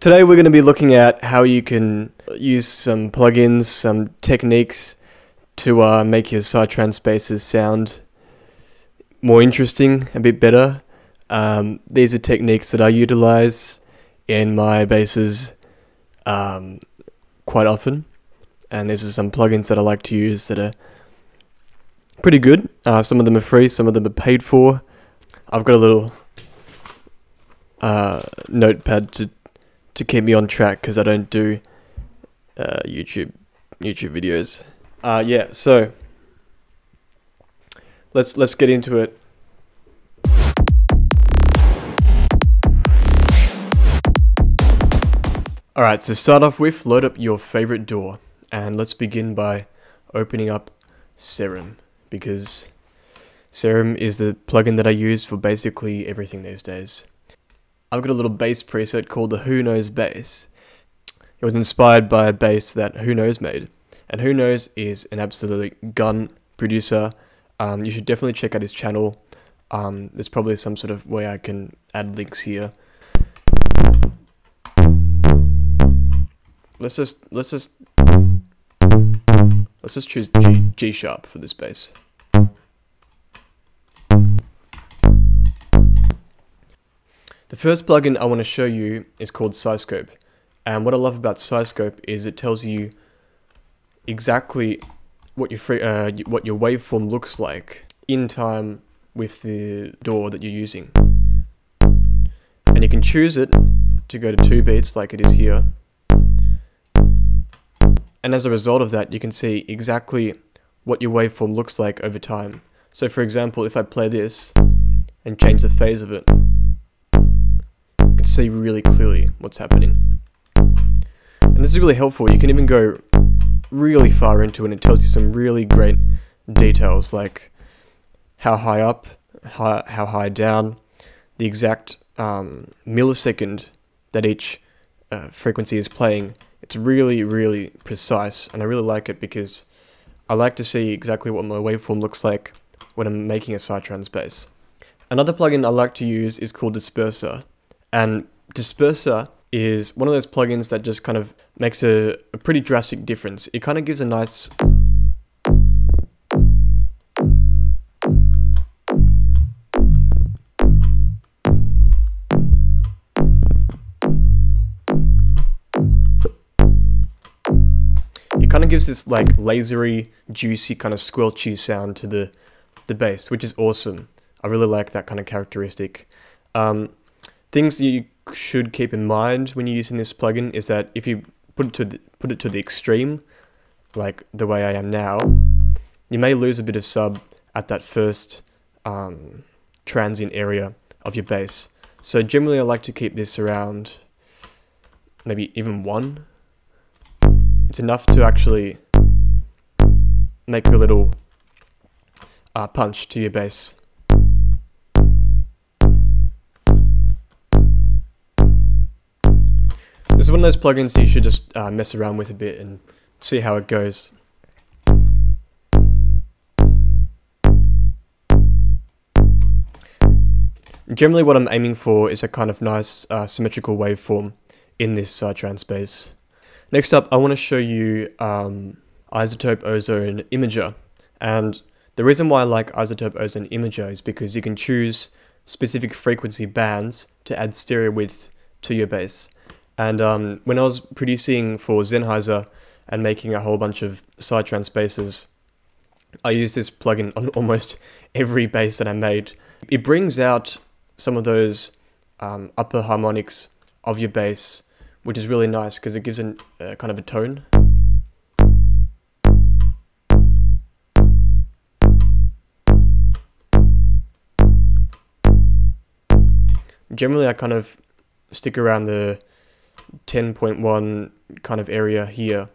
Today we're going to be looking at how you can use some plugins, some techniques to make your PsyTrance basses sound more interesting, a bit better. These are techniques that I utilize in my basses quite often, and these are some plugins that I like to use that are pretty good. Some of them are free, some of them are paid for. I've got a little notepad to keep me on track because I don't do YouTube videos. Yeah, so let's get into it. Alright, so start off with load up your favorite DAW, and let's begin by opening up Serum, because Serum is the plugin that I use for basically everything these days. I've got a little bass preset called the Who Knows bass. It was inspired by a bass that Who Knows made, and Who Knows is an absolute gun producer. You should definitely check out his channel. There's probably some sort of way I can add links here. Let's just choose G sharp for this bass. The first plugin I want to show you is called Psyscope, and what I love about Psyscope is it tells you exactly what your waveform looks like in time with the DAW that you're using, and you can choose it to go to 2 beats like it is here. And as a result of that, you can see exactly what your waveform looks like over time. So for example, if I play this and change the phase of it, you can see really clearly what's happening. And this is really helpful. You can even go really far into it, and it tells you some really great details like how high up, how high down, the exact millisecond that each frequency is playing. It's really, really precise, and I really like it because I like to see exactly what my waveform looks like when I'm making a PsyTrance bass. Another plugin I like to use is called Disperser, and Disperser is one of those plugins that just kind of makes a pretty drastic difference. It kind of gives a nice this like lasery, juicy, kind of squelchy sound to the bass, which is awesome. I really like that kind of characteristic. Things you should keep in mind when you're using this plugin is that if you put it to the extreme, like the way I am now, you may lose a bit of sub at that first transient area of your bass. So generally I like to keep this around maybe even 1. It's enough to actually make a little punch to your bass. This is one of those plugins that you should just mess around with a bit and see how it goes. Generally what I'm aiming for is a kind of nice symmetrical waveform in this PsyTrance bass. Next up, I want to show you Isotope Ozone Imager, and the reason why I like Isotope Ozone Imager is because you can choose specific frequency bands to add stereo width to your bass. And when I was producing for Sennheiser and making a whole bunch of PsyTrance basses, I used this plugin on almost every bass that I made. It brings out some of those upper harmonics of your bass, which is really nice because it gives kind of a tone. Generally I kind of stick around the 10.1 kind of area here.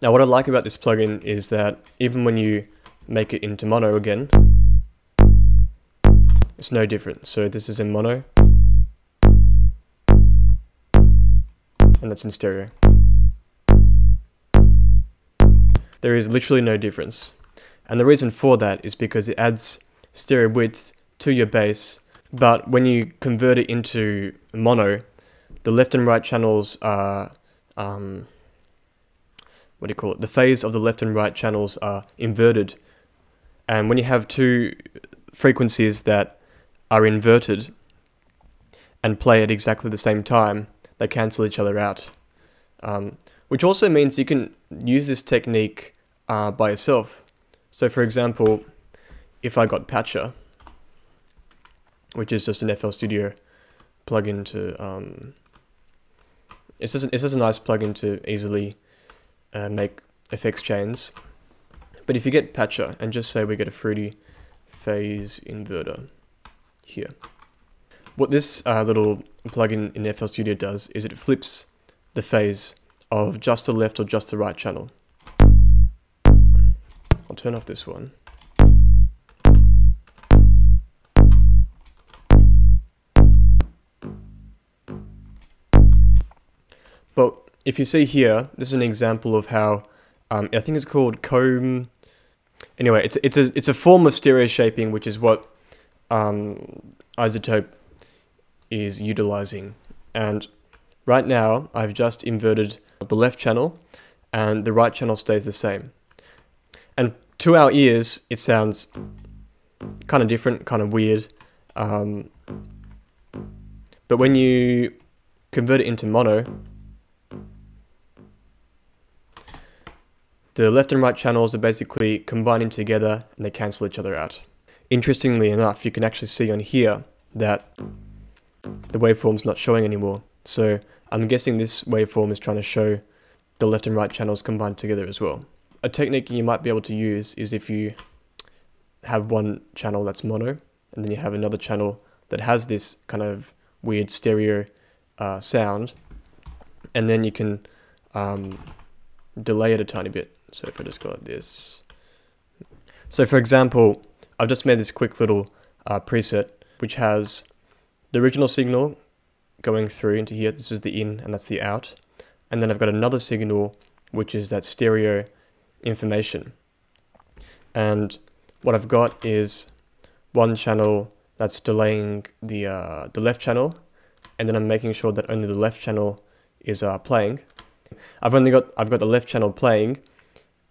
Now what I like about this plugin is that even when you make it into mono again, it's no different. So this is in mono, and that's in stereo. There is literally no difference. And the reason for that is because it adds stereo width to your bass, but when you convert it into mono, the left and right channels are, the phase of the left and right channels are inverted. And when you have two frequencies that are inverted and play at exactly the same time, they cancel each other out. Which also means you can use this technique by yourself. So for example, if I got Pacha, which is just an FL Studio plugin to, it's just a nice plugin to easily make effects chains. But if you get Pacha and just say we get a fruity phase inverter here, what this little plugin in FL Studio does is it flips the phase of just the left or just the right channel. I'll turn off this one. But if you see here, this is an example of how, I think it's called comb. Anyway, it's a form of stereo shaping, which is what Isotope is utilizing. And right now, I've just inverted the left channel, and the right channel stays the same. And to our ears, it sounds kind of different, kind of weird. But when you convert it into mono, the left and right channels are basically combining together and they cancel each other out. Interestingly enough, you can actually see on here that the waveform's not showing anymore. So I'm guessing this waveform is trying to show the left and right channels combined together as well. A technique you might be able to use is if you have one channel that's mono, and then you have another channel that has this kind of weird stereo sound, and then you can delay it a tiny bit. So if I just go like this. So for example, I've just made this quick little preset, which has the original signal going through into here. This is the in and that's the out. And then I've got another signal, which is that stereo information. And what I've got is one channel that's delaying the left channel, and then I'm making sure that only the left channel is playing. I've got the left channel playing,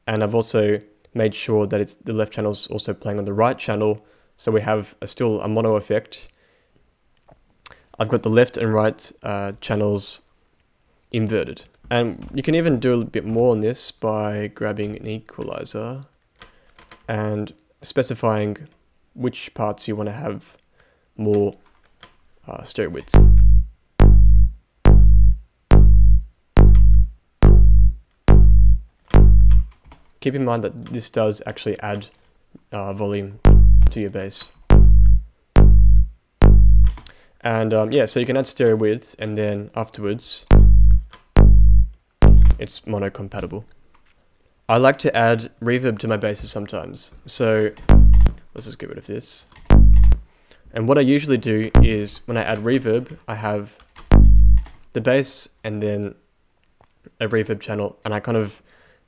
and I've also made sure that the left channel's also playing on the right channel, so we have still a mono effect. I've got the left and right channels inverted. And you can even do a little bit more on this by grabbing an equalizer and specifying which parts you want to have more stereo width. Keep in mind that this does actually add volume to your bass. And yeah, so you can add stereo width, and then afterwards it's mono compatible. I like to add reverb to my basses sometimes, so let's just get rid of this. And what I usually do is when I add reverb, I have the bass and then a reverb channel, and I kind of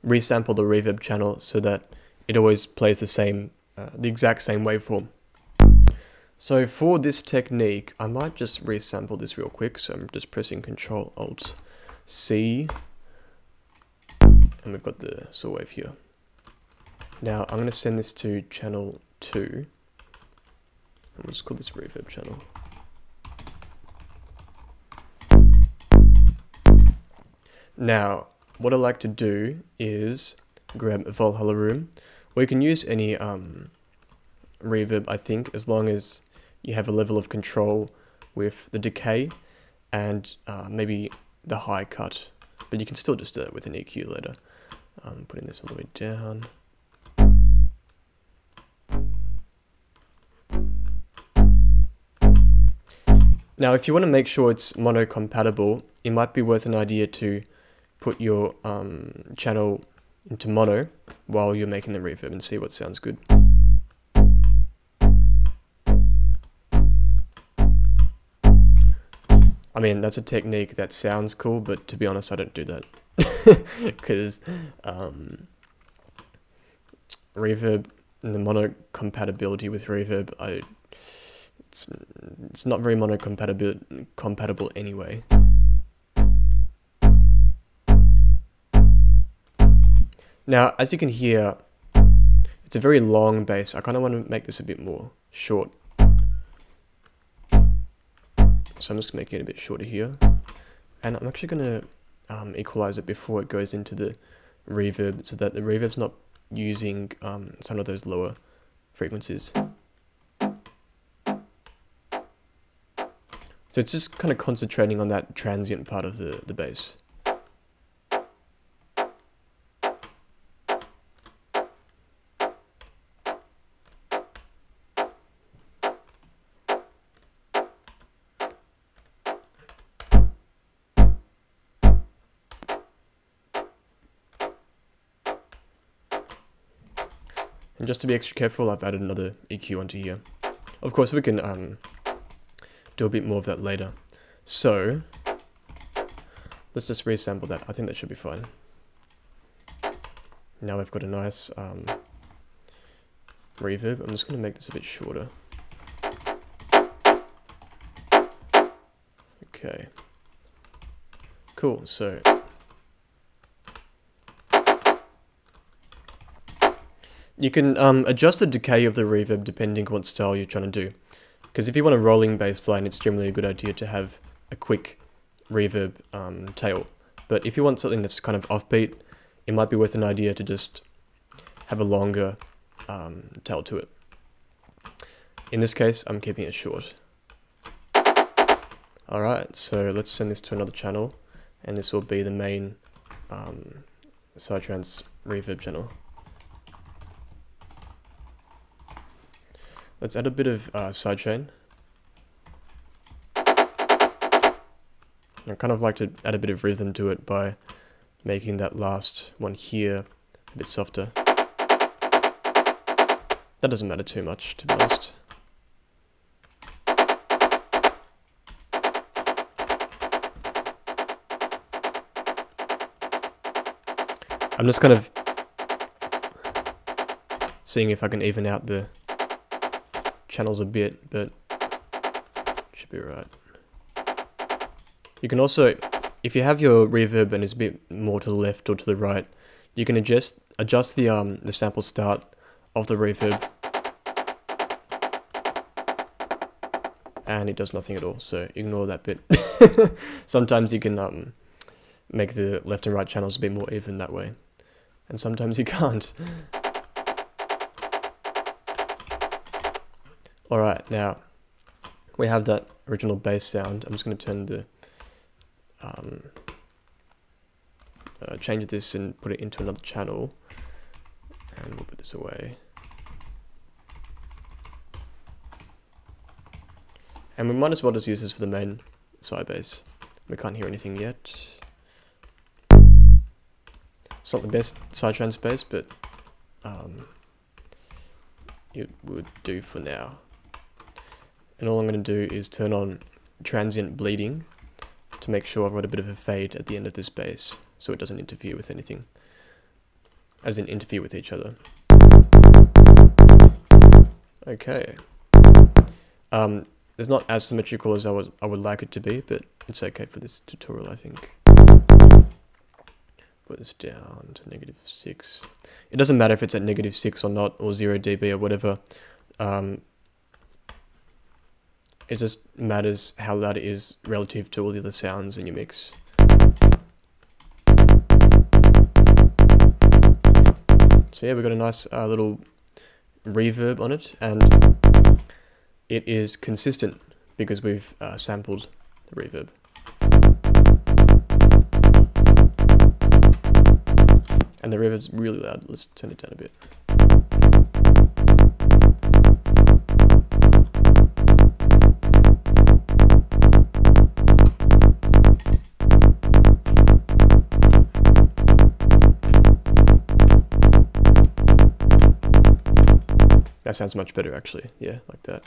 resample the reverb channel so that it always plays the exact same waveform. So for this technique, I might just resample this real quick. So I'm just pressing Ctrl-Alt-C, and we've got the saw wave here. Now I'm going to send this to channel 2, and we'll just call this reverb channel. Now, what I like to do is grab a Valhalla Room, or you can use any reverb, I think, as long as you have a level of control with the decay and maybe the high cut, but you can still just do it with an EQ later. Putting this all the way down. Now, if you want to make sure it's mono compatible, it might be worth an idea to put your channel into mono while you're making the reverb and see what sounds good. I mean, that's a technique that sounds cool, but to be honest, I don't do that. Because reverb and the mono compatibility with reverb, it's not very mono compatible anyway. Now, as you can hear, it's a very long bass. I kind of want to make this a bit more short. So I'm just making it a bit shorter here. And I'm actually going to equalize it before it goes into the reverb, so that the reverb's not using some of those lower frequencies. So it's just kind of concentrating on that transient part of the bass. And just to be extra careful, I've added another EQ onto here. Of course, we can do a bit more of that later. So, let's just resample that. I think that should be fine. Now we've got a nice reverb. I'm just going to make this a bit shorter. Okay. Cool, so you can adjust the decay of the reverb depending on what style you're trying to do. Because if you want a rolling bass line, it's generally a good idea to have a quick reverb tail. But if you want something that's kind of offbeat, it might be worth an idea to just have a longer tail to it. In this case, I'm keeping it short. Alright, so let's send this to another channel, and this will be the main PsyTrance reverb channel. Let's add a bit of sidechain. I kind of like to add a bit of rhythm to it by making that last one here a bit softer. That doesn't matter too much, to be honest. I'm just kind of seeing if I can even out the channels a bit, but should be right. You can also, if you have your reverb and it's a bit more to the left or to the right, you can adjust the sample start of the reverb, and it does nothing at all, so ignore that bit. Sometimes you can make the left and right channels a bit more even that way, and sometimes you can't. Alright, now we have that original bass sound. I'm just going to turn the change this and put it into another channel, and we'll put this away. And we might as well just use this for the main side bass. We can't hear anything yet. It's not the best PsyTrance bass, but it would do for now. And all I'm going to do is turn on transient bleeding to make sure I've got a bit of a fade at the end of this bass, so it doesn't interfere with anything, as in interfere with each other. Okay. It's not as symmetrical as I would like it to be, but it's okay for this tutorial, I think. Put this down to -6. It doesn't matter if it's at -6 or not, or 0 dB or whatever. It just matters how loud it is relative to all the other sounds in your mix. So yeah, we've got a nice little reverb on it, and it is consistent because we've sampled the reverb. And the reverb's really loud. Let's turn it down a bit. That sounds much better, actually. Yeah, like that.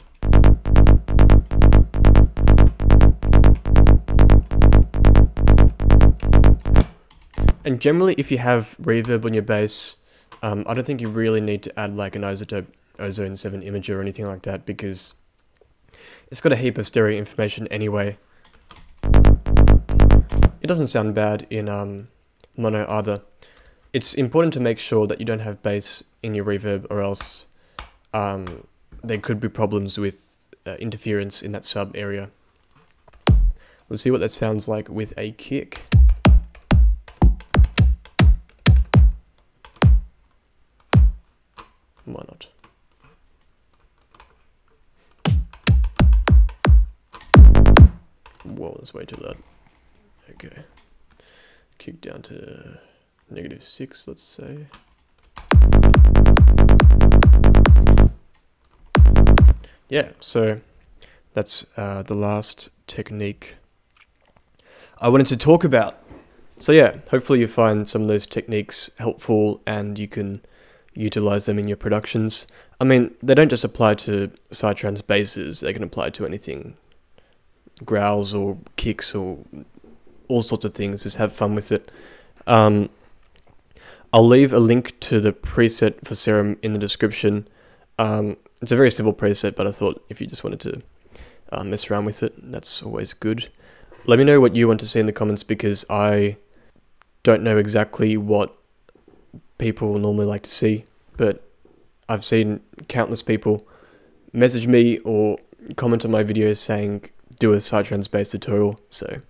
And generally, if you have reverb on your bass, I don't think you really need to add like an Isotope Ozone 7 imager or anything like that, because It's got a heap of stereo information anyway. It doesn't sound bad in mono either. It's important to make sure that you don't have bass in your reverb, or else there could be problems with interference in that sub area. Let's see what that sounds like with a kick. Why not? Whoa, that's way too loud. Okay. Kick down to -6, let's say. Yeah, so that's the last technique I wanted to talk about. So yeah, hopefully you find some of those techniques helpful and you can utilize them in your productions. I mean, they don't just apply to PsyTrance basses, they can apply to anything. Growls or kicks or all sorts of things, just have fun with it. I'll leave a link to the preset for Serum in the description. It's a very simple preset, but I thought if you just wanted to mess around with it, that's always good. Let me know what you want to see in the comments, because I don't know exactly what people normally like to see, but I've seen countless people message me or comment on my videos saying do a PsyTrance bass tutorial, so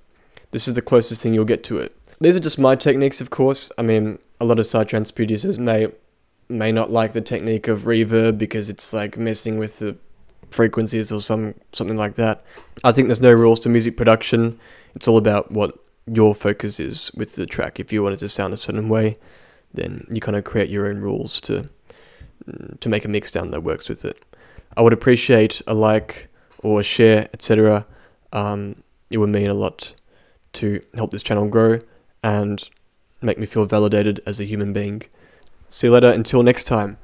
this is the closest thing you'll get to it. These are just my techniques, of course. I mean, a lot of PsyTrance producers may not like the technique of reverb because it's like messing with the frequencies or something like that. I think there's no rules to music production. It's all about what your focus is with the track. If you want it to sound a certain way, then you kind of create your own rules to make a mixdown that works with it. I would appreciate a like or a share, etc. It would mean a lot to help this channel grow and make me feel validated as a human being. See you later, until next time.